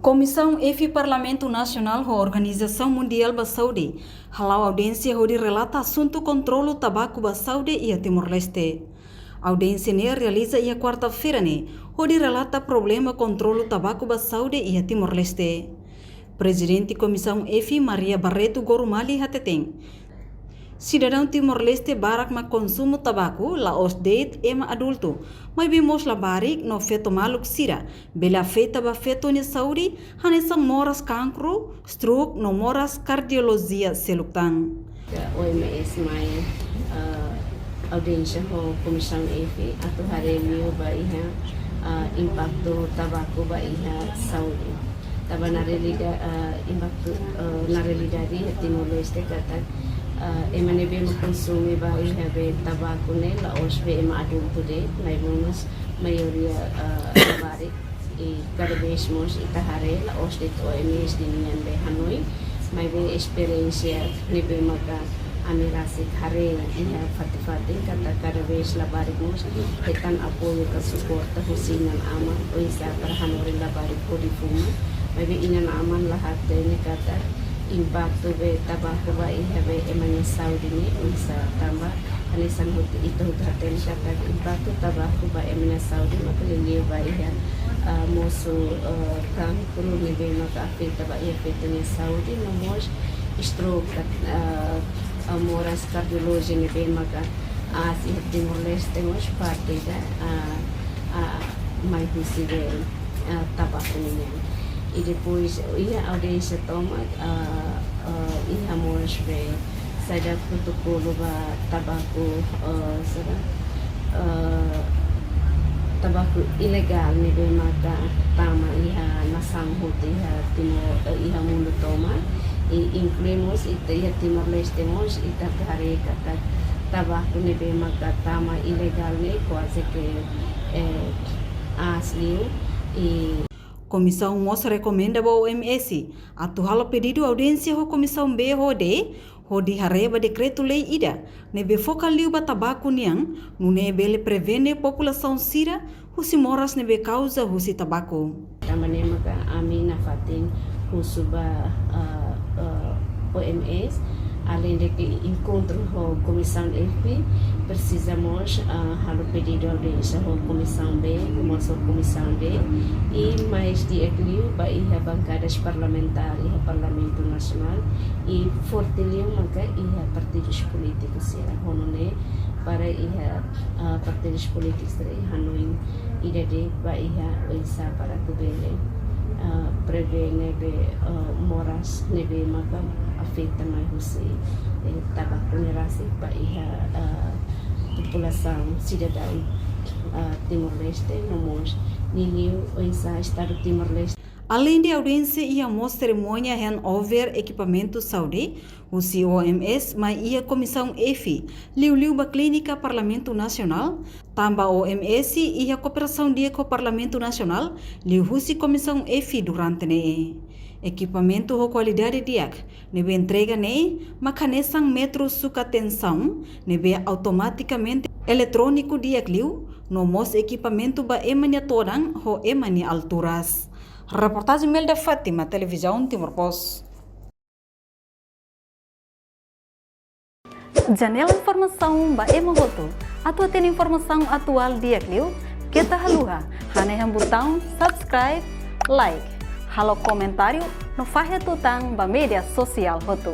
Comissão EFI Parlamento Nacional da Organização Mundial da Saúde halau audiência onde relata assunto controle do tabaco da Saúde e a Timor-Leste. A audiência ne realiza ia quarta-feira onde relata problema controle do tabaco da Saúde e a Timor-Leste. Presidente Comissão EFI Maria Barreto Gorumali hateteng. Cidadão Timor-Leste barak ma consumo tabaco la os date ema adulto, mas vimos la barik no feto maluk sira, bela feita ba feto ni saúde, hanesang moras cancro, stroke no moras cardiologia seluktang. OMS mai audiência ho Comissão EFI atau hari ini ba iha impacto tabaco ba iha saúde. Taba na realidade impacto na realidade Timor-Leste kata emane be consumi ba iha be tabaco ne la os be ema adulto de mai bonus maioria labari e cada vez mais itahare la os de OMS di nian be Hanoi mai be experiência ne be maka amirasi hare iha fati kata cada vez labari mos etan apoio ka support husinan aman o isa para Hanoi labari podi fuma mai be inan aman lahat ne kata impacto be tabaco ba iha be emane saúde ni isa tamba anisan huti itu haten kata impacto tabaco ba emane saúde makalili ba iha moso kan kuru ni be maka afeta ba iha afeta ni saúde no mos stroke moras cardiologia ni be maka asi Timor-Leste mos parte da mai husi be tabaco ni e depois ia audiência toma ia mos be saja protocolo ba tabaco tabaco ilegal ni be maka tama ia nasang huti ia Timor ia mundo toma e incluímos ia Timor-Leste mos ita hari kata tabaco ni be maka tama ilegal ni quase que asli e Comissão MOS recomenda ao OMS atual pedido audiência ao Comissão BOD onde hareba decreto-lei ida nebe focaliu ba tabaco niang no nebe prevene população sira husi moras nebe causa husi tabaco. Tamane maka amina fatin husuba OMS além de que encontro com a Comissão EFI precisamos halo pedido audiência com a Comissão B como a Comissão D e mais de equilíbrio para a bancadas parlamentares e Parlamento Nacional e fortalecer maka a partidos políticos será honone para partidos políticos será Hanoi e de para isa para tubele prevene moras nebe maka afeta mais husi tabaco nerasi pa iha população cidadão Timor-Leste nomos niliu o isa estado Timor-Leste. Além de audiência e a cerimônia handover equipamento saúde, o COMS mas e a Comissão EFI liu ba clínica Parlamento Nacional, tamba OMS e a cooperação dia com o Parlamento Nacional liu husi Comissão EFI durante ne equipamento com qualidade diak nebe entrega ne macanesang metro suka tensão nebe automaticamente eletrônico diak liu no mos equipamento ba emania todang ho emania alturas. Reportagem Melda Fátima, Televisão Timor-Post. Janela informação ba emogoto. Atua tem informação atual dia kliu. Kita haluha. Haneham botão subscribe, like. Halo comentário no fahe tutang ba media sosial hotu.